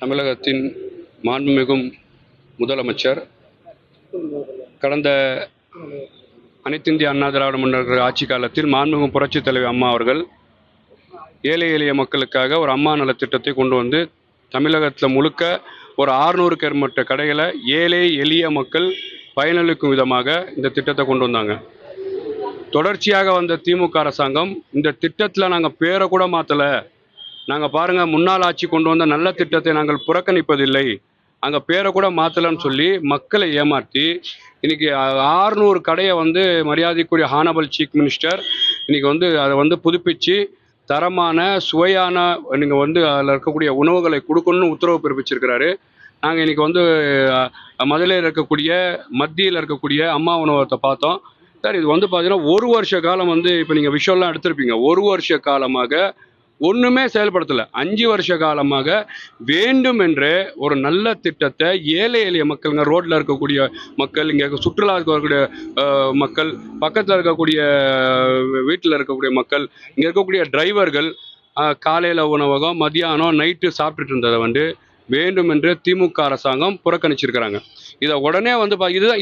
தமிழகத்தின் மாண்புமிகும் முதலமைச்சர் கடந்த அனைத்திந்திய அண்ணா திராவிட முன்னேற்ற ஆட்சி காலத்தில் மாண்புமிகு புரட்சித் தலைவி அம்மா அவர்கள் ஏழை எளிய மக்களுக்காக ஒரு அம்மா நலத்திட்டத்தை கொண்டு வந்து தமிழகத்தில் முழுக்க ஒரு 600க்கு மேற்பட்ட கடைகளை ஏழை எளிய மக்கள் பயனளிக்கும் விதமாக இந்த திட்டத்தை கொண்டு வந்தாங்க. தொடர்ச்சியாக வந்த திமுக அரசாங்கம் இந்த திட்டத்தில் நாங்கள் பேரை கூட மாற்றலை, நாங்கள் பாருங்கள் முன்னாள் ஆட்சி கொண்டு வந்த நல்ல திட்டத்தை நாங்கள் புறக்கணிப்பதில்லை, அங்கே பேரை கூட மாற்றலன்னு சொல்லி மக்களை ஏமாற்றி இன்னைக்கு 600 கடையை வந்து மரியாதைக்குரிய ஹானபிள் சீஃப் மினிஸ்டர் இன்னைக்கு வந்து அதை புதுப்பித்து தரமான சுவையான நீங்கள் அதில் இருக்கக்கூடிய உணவுகளை கொடுக்கணும்னு உத்தரவு பிறப்பிச்சிருக்கிறாரு. நாங்கள் இன்னைக்கு மதுரையில் இருக்கக்கூடிய மத்தியில் இருக்கக்கூடிய அம்மா உணவகத்தை பார்த்தோம் சார். இது பார்த்தீங்கன்னா ஒரு வருஷ காலம் இப்போ நீங்கள் விஷயம்லாம் எடுத்திருப்பீங்க. ஒரு வருஷ காலமாக ஒன்றுமே செயல்படுத்தலை. 5 வருஷ காலமாக வேண்டுமென்றே ஒரு நல்ல திட்டத்தை ஏழை எளிய மக்களுங்க, ரோட்டில் இருக்கக்கூடிய மக்கள், இங்கே சுற்றுலா இருக்கக்கூடிய மக்கள், பக்கத்தில் இருக்கக்கூடிய வீட்டில் இருக்கக்கூடிய மக்கள், இங்கே இருக்கக்கூடிய டிரைவர்கள் காலையில் உணவகம் மதியானம் நைட்டு சாப்பிட்டுட்டு இருந்ததை வேண்டுமென்று திமுக அரசாங்கம் புறக்கணிச்சிருக்கிறாங்க. இதை உடனே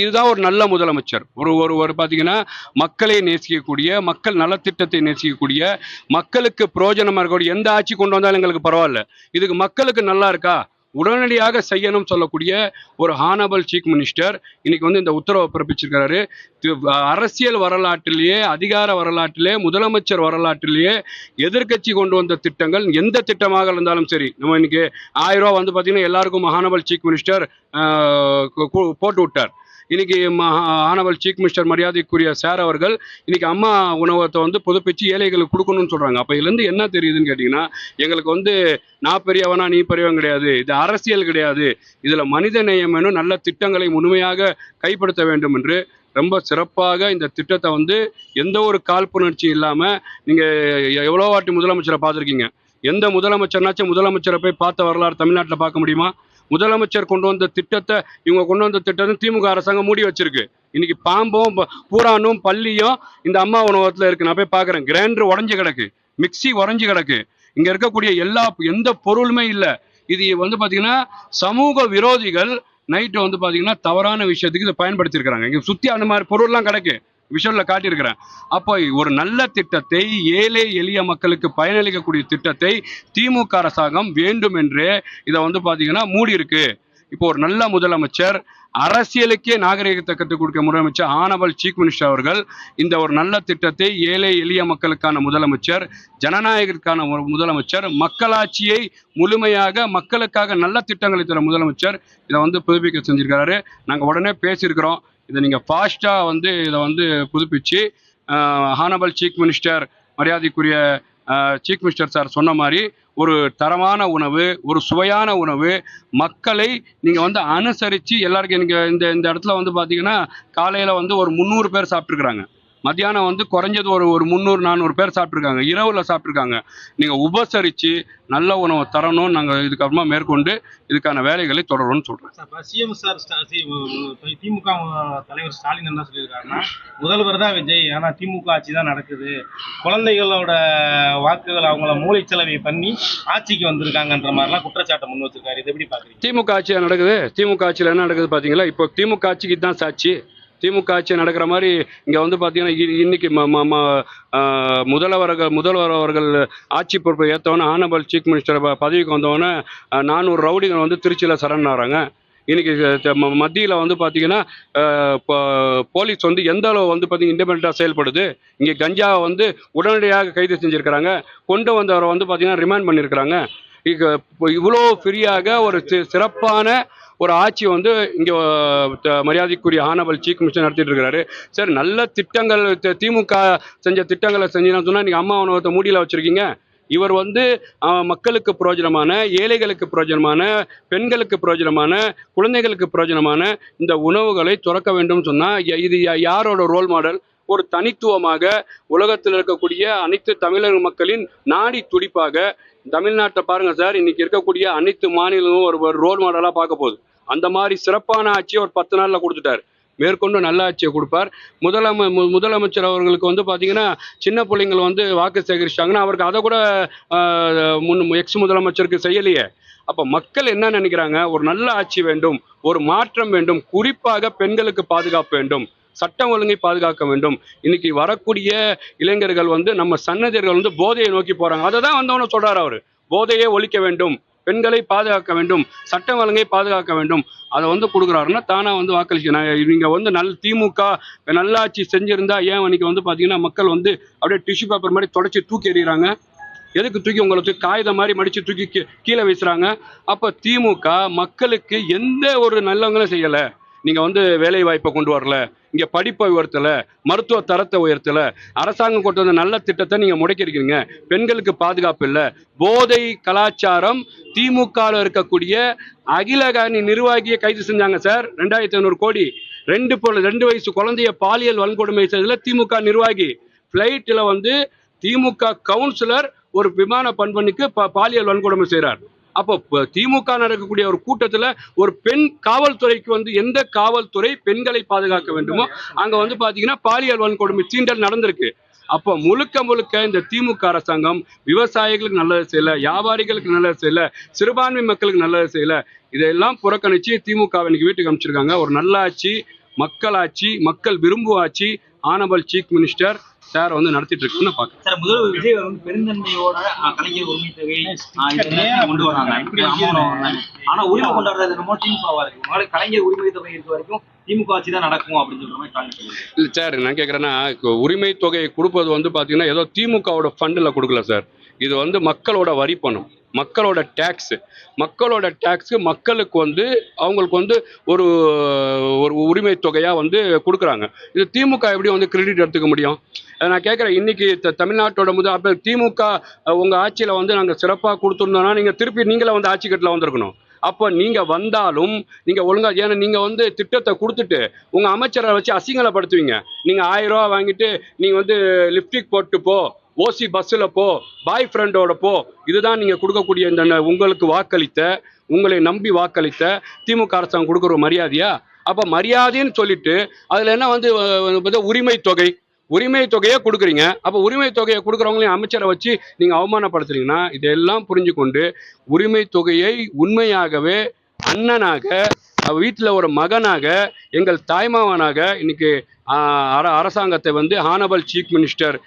இதுதான் ஒரு நல்ல முதலமைச்சர். ஒரு பார்த்தீங்கன்னா மக்களை நேசிக்கக்கூடிய, மக்கள் நலத்திட்டத்தை நேசிக்கக்கூடிய, மக்களுக்கு பிரயோஜனமாக இருக்கக்கூடிய எந்த ஆட்சி கொண்டு வந்தாலும் எங்களுக்கு பரவாயில்ல, இதுக்கு மக்களுக்கு நல்லா இருக்கா உடனடியாக செய்யணும் சொல்லக்கூடிய ஒரு ஹானபிள் சீஃப் மினிஸ்டர் இன்னைக்கு இந்த உத்தரவை பிறப்பிச்சிருக்கிறாரு. அரசியல் வரலாற்றிலேயே, அதிகார வரலாற்றிலே, முதலமைச்சர் வரலாற்றிலேயே எதிர்கட்சி கொண்டு வந்த திட்டங்கள் எந்த திட்டமாக இருந்தாலும் சரி, நம்ம இன்னைக்கு 1000 ரூபா பார்த்தீங்கன்னா எல்லாருக்கும் ஹானபிள் சீஃப் மினிஸ்டர் போட்டு விட்டார். இன்னைக்கு ஹானபிள் சீஃப் மினிஸ்டர் மரியாதைக்குரிய சார் அவர்கள் இன்னைக்கு அம்மா உணவகத்தை புதுப்பிச்சு ஏழைகளுக்கு கொடுக்கணும்னு சொல்றாங்க. அப்ப இதுல இருந்து என்ன தெரியுதுன்னு கேட்டீங்கன்னா, எங்களுக்கு நான் பெரியவனா நீ பெரியவன் கிடையாது, இது அரசியல் கிடையாது, இதுல மனித நேயம் வேணும், நல்ல திட்டங்களை முழுமையாக கைப்படுத்த வேண்டும் என்று ரொம்ப சிறப்பாக இந்த திட்டத்தை எந்த ஒரு காழ்ப்புணர்ச்சி இல்லாம, நீங்க எவ்வளோ வாட்டி முதலமைச்சரை பார்த்துருக்கீங்க, எந்த முதலமைச்சர்னாச்சும் முதலமைச்சரை போய் பார்த்த வரலாறு தமிழ்நாட்டில் பார்க்க முடியுமா? முதலமைச்சர் கொண்டு வந்த திட்டத்தை, இவங்க கொண்டு வந்த திட்டத்தை திமுக அரசாங்கம் மூடி வச்சிருக்கு. இன்னைக்கு பாம்பும் பூரானும் பள்ளியும் இந்த அம்மா உணவகத்தில் இருக்கு. நான் போய் பார்க்குறேன், கிரைண்டர் உடஞ்சி கிடக்கு, மிக்சி உடஞ்சி கிடக்கு, இங்க இருக்கக்கூடிய எந்த பொருளுமே இல்லை. இது பார்த்தீங்கன்னா சமூக விரோதிகள் நைட்டு பார்த்தீங்கன்னா தவறான விஷயத்துக்கு இதை பயன்படுத்தியிருக்கிறாங்க. இங்கே சுற்றி அந்த மாதிரி பொருள்லாம் கிடக்கு, விஷயத்தில் காட்டியிருக்கிறேன். அப்போ ஒரு நல்ல திட்டத்தை, ஏழை எளிய மக்களுக்கு பயனளிக்கக்கூடிய திட்டத்தை திமுக அரசாங்கம் வேண்டுமென்றே இதை பார்த்தீங்கன்னா மூடி இருக்கு. இப்போ ஒரு நல்ல முதலமைச்சர், அரசியலுக்கே நாகரிகத்தை கற்றுக் கொடுக்க முதலமைச்சர் ஹானபிள் சீஃப் மினிஸ்டர் அவர்கள் இந்த ஒரு நல்ல திட்டத்தை, ஏழை எளிய மக்களுக்கான முதலமைச்சர், ஜனநாயகத்திற்கான முதலமைச்சர், மக்களாட்சியை முழுமையாக மக்களுக்காக நல்ல திட்டங்களை தர முதலமைச்சர் இதை புதுப்பிக்க செஞ்சிருக்கிறாரு. நாங்கள் உடனே பேசியிருக்கிறோம், இதை நீங்கள் ஃபாஸ்ட்டாக இதை புதுப்பிச்சு ஹானபிள் சீஃப் மினிஸ்டர் மரியாதைக்குரிய சீஃப் மினிஸ்டர் சார் சொன்ன மாதிரி ஒரு தரமான உணவு, ஒரு சுவையான உணவு மக்களை நீங்கள் அனுசரித்து எல்லாருக்கும். நீங்கள் இந்த இடத்துல பார்த்தீங்கன்னா காலையில் ஒரு 300 பேர் சாப்பிட்ருக்குறாங்க, மத்தியானம் குறைஞ்சது ஒரு 300-400 பேர் சாப்பிட்ருக்காங்க, இரவில் சாப்பிட்ருக்காங்க. நீங்கள் உபசரித்து நல்ல உணவை தரணும். நாங்கள் இதுக்கப்புறமா மேற்கொண்டு இதுக்கான வேலைகளை தொடரும்னு சொல்கிறேன். சிஎம் சார் திமுக தலைவர் ஸ்டாலின் என்ன சொல்லியிருக்காருன்னா, முதல்வர் தான் விஜய், ஆனால் திமுக ஆட்சி தான் நடக்குது, குழந்தைகளோட வாக்குகள் அவங்கள மூளைச்சலவை பண்ணி ஆட்சிக்கு வந்திருக்காங்கன்ற மாதிரிலாம் குற்றச்சாட்டை முன் வச்சிருக்காரு. இது எப்படி பார்க்குறீங்க? திமுக ஆட்சியில் நடக்குது, திமுக ஆட்சியில் என்ன நடக்குது பார்த்தீங்களா? இப்போ திமுக ஆட்சிக்கு தான் சாட்சி. திமுக ஆட்சி நடக்கிற மாதிரி இங்கே பார்த்தீங்கன்னா இன்னைக்கு முதல்வர் அவர்கள் ஆட்சி பொறுப்பை ஏற்றவொன்னே ஹானபிள் சீஃப் மினிஸ்டர் பதவிக்கு வந்தவொடனே 400 ரவுடிகள் திருச்சியில் சரண் ஆகிறாங்க. இன்னைக்கு மத்தியில் பார்த்தீங்கன்னா போலீஸ் எந்த அளவு பார்த்தீங்கன்னா இண்டிபெண்டாக செயல்படுது. இங்கே கஞ்சாவை உடனடியாக கைது செஞ்சுருக்கிறாங்க, கொண்டு வந்தவரை பார்த்தீங்கன்னா ரிமாண்ட் பண்ணியிருக்கிறாங்க. இவ்வளோ ஃப்ரீயாக ஒரு சிறப்பான ஒரு ஆட்சி இங்கே மரியாதைக்குரிய ஹானபிள் சீஃப் மினிஸ்டர் நடத்திட்டு இருக்கிறாரு. சரி, நல்ல திட்டங்கள் திமுக செஞ்ச திட்டங்களை செஞ்சீங்கன்னு சொன்னால் நீங்கள் அம்மா உணவகத்தை மூடியில் வச்சுருக்கீங்க. இவர் மக்களுக்கு பிரயோஜனமான, ஏழைகளுக்கு பிரயோஜனமான, பெண்களுக்கு பிரயோஜனமான, குழந்தைகளுக்கு பிரயோஜனமான இந்த உணவுகளை துறக்க வேண்டும் சொன்னால் இது யாரோட ரோல் மாடல்? ஒரு தனித்துவமாக உலகத்தில் இருக்கக்கூடிய அனைத்து தமிழக மக்களின் நாடி துடிப்பாக தமிழ்நாட்டை பாருங்க சார். இன்னைக்கு இருக்கக்கூடிய அனைத்து மாநிலங்களும் ஒரு ரோல் மாடலாக பார்க்க போகுது. அந்த மாதிரி சிறப்பான ஆட்சியை ஒரு 10 நாளில் கொடுத்துட்டார். மேற்கொண்டு நல்லாட்சியை கொடுப்பார். முதலமைச்சர் அவர்களுக்கு வந்து பார்த்தீங்கன்னா சின்ன பிள்ளைங்கள் வந்து வாக்கு சேகரிச்சிட்டாங்கன்னா அவருக்கு அதை கூட எக்ஸ் முதலமைச்சருக்கு செய்யலையே. அப்போ மக்கள் என்ன நினைக்கிறாங்க, ஒரு நல்ல ஆட்சி வேண்டும், ஒரு மாற்றம் வேண்டும், குறிப்பாக பெண்களுக்கு பாதுகாப்பு வேண்டும், சட்டம் ஒழுங்கை பாதுகாக்க வேண்டும். இன்னைக்கு வரக்கூடிய இளைஞர்கள் வந்து நம்ம சன்னதியர்கள் வந்து போதையை நோக்கி போறாங்க. அதை தான் வந்தவன சொல்றாரு அவரு, போதையை ஒழிக்க வேண்டும், பெண்களை பாதுகாக்க வேண்டும், சட்டம் ஒழுங்கை பாதுகாக்க வேண்டும். அதை வந்து கொடுக்குறாருன்னா தானா வந்து வாக்களிச்சு இவங்க வந்து திமுக நல்லாட்சி செஞ்சிருந்தா ஏன் இன்னைக்கு வந்து பார்த்தீங்கன்னா மக்கள் வந்து அப்படியே டிஷ்யூ பேப்பர் மாதிரி தொடச்சி தூக்கி எறிகிறாங்க. எதுக்கு தூக்கி உங்களுக்கு காகிதம் மாதிரி மடித்து தூக்கி கீழே வீசுகிறாங்க. அப்போ திமுக மக்களுக்கு எந்த ஒரு நல்லவங்களும் செய்யலை. நீங்கள் வந்து வேலை வாய்ப்பை கொண்டு வரல, இங்கே படிப்பை உயர்த்தலை, மருத்துவ தரத்தை உயர்த்தலை, அரசாங்கம் கொண்டு வந்த நல்ல திட்டத்தை நீங்கள் முடக்கிருக்கீங்க, பெண்களுக்கு பாதுகாப்பு இல்லை, போதை கலாச்சாரம். திமுகவில் இருக்கக்கூடிய அகிலகாணி நிர்வாகியை கைது செஞ்சாங்க சார், 2500 கோடி. 2 வயசு குழந்தைய பாலியல் வன்கொடுமை செய்ததுல திமுக நிர்வாகி. ஃப்ளைட்டில் வந்து திமுக கவுன்சிலர் ஒரு விமான பண்பணிக்கு பாலியல் வன்கொடுமை செய்கிறார். அப்போ திமுக நடக்கக்கூடிய ஒரு கூட்டத்தில் ஒரு பெண் காவல்துறைக்கு வந்து எந்த காவல்துறை பெண்களை பாதுகாக்க வேண்டுமோ அங்கே வந்து பார்த்தீங்கன்னா பாலியல் வன்கொடுமை தீண்டல் நடந்திருக்கு. அப்போ முழுக்க இந்த திமுக அரசாங்கம் விவசாயிகளுக்கு நல்லது செய்யல, வியாபாரிகளுக்கு நல்லது செய்யல, சிறுபான்மை மக்களுக்கு நல்லது செய்யல. இதெல்லாம் புறக்கணிச்சு திமுக இன்னைக்கு வீட்டுக்கு அமைச்சிருக்காங்க. ஒரு நல்லாட்சி, மக்களாட்சி, மக்கள் விரும்பும் ஆட்சி ஆனபல் சீஃப் மினிஸ்டர் சார் வந்து நடத்திட்டு இருக்குன்னு பாக்குறேன். சார், முதல்வர் விஜய் வந்து பெருந்தன்மையோட கலைஞர் உரிமை தொகை கொண்டு வராங்க. ஆனா உரிமை கொண்டாடுறது என்னமோ திமுகவா இருக்கு. கலைஞர் உரிமை தொகை இருக்க வரைக்கும் திமுக ஆட்சி தான் நடக்கும் அப்படின்னு சொல்ற மாதிரி காண்பிக்கிறேன். இல்ல சார், நான் கேட்கறேன்னா உரிமை தொகையை கொடுப்பது வந்து பாத்தீங்கன்னா ஏதோ திமுகவோட ஃபண்ட்ல கொடுக்கல சார். இது வந்து மக்களோட வரி பணம், மக்களோட டேக்ஸ். மக்களுக்கு வந்து அவங்களுக்கு வந்து ஒரு ஒரு உரிமை தொகையாக வந்து கொடுக்குறாங்க. இது திமுக எப்படி வந்து கிரெடிட் எடுத்துக்க முடியும்? நான் கேட்குறேன், இன்னைக்கு தமிழ்நாட்டோட அப்போ திமுக உங்கள் ஆட்சியில் வந்து நாங்கள் சிறப்பாக கொடுத்துருந்தோம்னா நீங்கள் திருப்பி நீங்களே வந்து ஆட்சி கட்டில் வந்திருக்கணும். அப்போ நீங்கள் வந்தாலும் நீங்கள் ஒழுங்காக, ஏன்னா நீங்கள் வந்து திட்டத்தை கொடுத்துட்டு உங்கள் அமைச்சரை வச்சு அசிங்கலப்படுத்துவீங்க. நீங்கள் 1000 ரூபா வாங்கிட்டு நீங்கள் வந்து லிப்டிக் போட்டு போ, ஓசி பஸ்ஸில் போ, பாய் ஃப்ரெண்டோட போ, இதுதான் நீங்கள் கொடுக்கக்கூடிய இந்த உங்களுக்கு வாக்களித்த, உங்களை நம்பி வாக்களித்த திமுக அரசாங்கம் கொடுக்குற மரியாதையா? அப்போ மரியாதைன்னு சொல்லிட்டு அதில் என்ன வந்து உரிமை தொகையை கொடுக்குறீங்க. அப்போ உரிமை தொகையை கொடுக்குறவங்களையும் அமைச்சரை வச்சு நீங்கள் அவமானப்படுத்துறீங்கன்னா இதெல்லாம் புரிஞ்சு கொண்டு உரிமை தொகையை உண்மையாகவே அண்ணனாக, வீட்டில் ஒரு மகனாக, எங்கள் தாய்மாவனாக இன்னைக்கு அரசாங்கத்தை வந்து ஹானபல் சீஃப் மினிஸ்டர்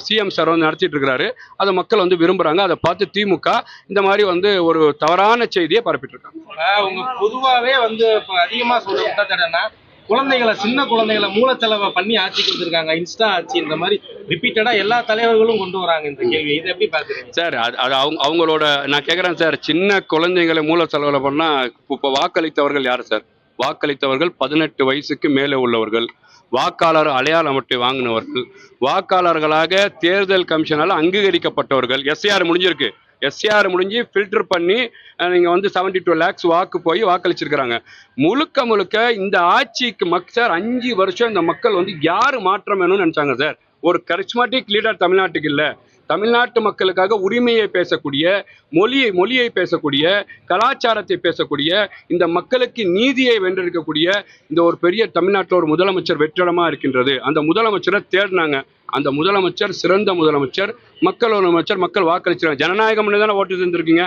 சிஎம் சார் வந்து நடத்திட்டு இருக்கிறாரு. அதை மக்கள் வந்து விரும்புறாங்க. அதை பார்த்து திமுக இந்த மாதிரி வந்து ஒரு தவறான செய்தியை பரப்பிட்டு இருக்காங்க. பொதுவாகவே வந்து இப்போ அதிகமாக சொல்ற குழந்தைகளை, சின்ன குழந்தைகளை மூலச்செலவை பண்ணி ஆட்சி கொடுத்துருக்காங்க. இன்ஸ்டா ஆட்சி இந்த மாதிரி ரிப்பீட்டடா எல்லா தலைவர்களும் கொண்டு வராங்க இந்த கேள்வி. இதை எப்படி பாக்குறீங்க சார்? அது அவங்களோட, நான் கேட்குறேன் சார், சின்ன குழந்தைகளை மூலச்செலவில் பண்ணா இப்போ வாக்களித்தவர்கள் யார் சார்? வாக்களித்தவர்கள் 18 வயசுக்கு மேலே உள்ளவர்கள், வாக்காளர் அடையாள அட்டை வாங்கினவர்கள், வாக்காளர்களாக தேர்தல் கமிஷனால் அங்கீகரிக்கப்பட்டவர்கள். எஸ்ஐஆர் முடிஞ்சிருக்கு, எஸ்ஆர் முடிஞ்சு ஃபில்டர் பண்ணி நீங்கள் வந்து 72 lakhs வாக்கு போய் வாக்களிச்சிருக்கிறாங்க. முழுக்க இந்த ஆட்சிக்கு சார் 5 வருஷம் இந்த மக்கள் வந்து யார் மாற்றம் வேணும்னு நினச்சாங்க சார்? ஒரு கரிஸ்மாட்டிக் லீடர் தமிழ்நாட்டுக்கு இல்லை. தமிழ்நாட்டு மக்களுக்காக உரிமையை பேசக்கூடிய, மொழியை பேசக்கூடிய, கலாச்சாரத்தை பேசக்கூடிய, இந்த மக்களுக்கு நீதியை வென்றெடுக்கக்கூடிய இந்த ஒரு பெரிய தமிழ்நாட்டில் ஒரு முதலமைச்சர் வெற்றிடமாக இருக்கின்றது. அந்த முதலமைச்சரை தேடினாங்க. அந்த முதலமைச்சர் சிறந்த முதலமைச்சர், மக்கள் வாக்களிச்சாங்க. ஜனநாயகம்னு தானே ஓட்டு செஞ்சிருக்கீங்க.